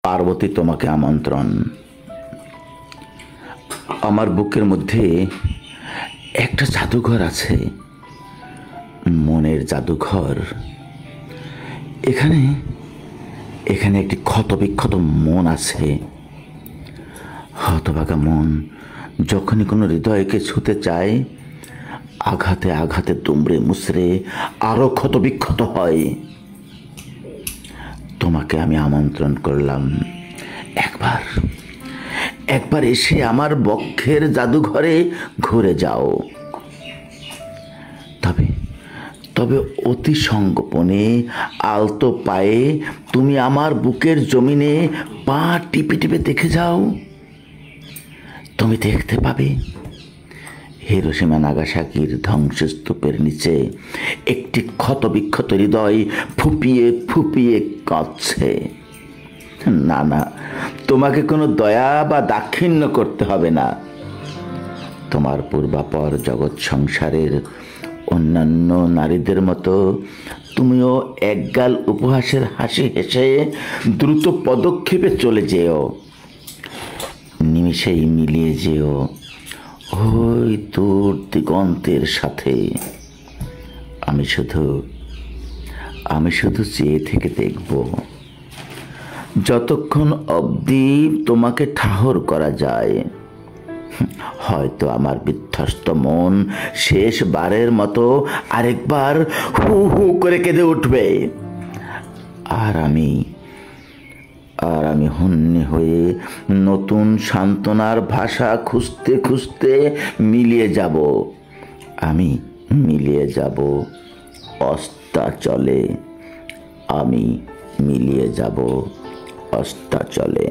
পার্বতী, তোমাকে আমন্ত্রণ। আমার বুকের মধ্যে একটা জাদুঘর আছে, মনের জাদুঘর। এখানে এখানে একটি ক্ষতবিক্ষত মন আছে। হতভাগা মন যখনই কোনো হৃদয়কে ছুঁতে চায়, আঘাতে আঘাতে দুমড়ে মুচড়ে আরো ক্ষতবিক্ষত হয়। তোমাকে আমি আমন্ত্রণ করলাম, একবার একবার এসে আমার বক্ষের জাদুঘরে ঘুরে যাও। তবে তবে অতি সংগোপনে আলতো পায়ে তুমি আমার বুকের জমিনে পা টিপে টিপে দেখে যাও। তুমি দেখতে পাবে হিরোশিমা নাগাসাকির ধ্বংসস্তূপের নিচে একটি ক্ষতবিক্ষত হৃদয় ফুপিয়ে ফুপিয়ে কাঁদছে। না না, তোমাকে কোনো দয়া বা দাক্ষিণ্য করতে হবে না। তোমার পূর্বাপর জগৎ সংসারের অন্যান্য নারীদের মতো তুমিও একগাল উপহাসের হাসি হেসে দ্রুত পদক্ষেপে চলে যেও, নিমিষেই মিলিয়ে যেও ওই দূর দিগন্তের সাথে। আমি শুধু চেয়ে থেকে দেখব, যতক্ষণ অবধি তোমাকে ঠাহর করা যায়। হয়তো আমার বিধ্বস্ত মন শেষবারের মতো আরেকবার হু হু করে কেঁদে উঠবে, আর আমি হন্যে হয়ে নতুন সান্ত্বনার ভাষা খুঁজতে খুঁজতে মিলিয়ে যাব অস্তাচলে। আমি মিলিয়ে যাব অস্তাচলে।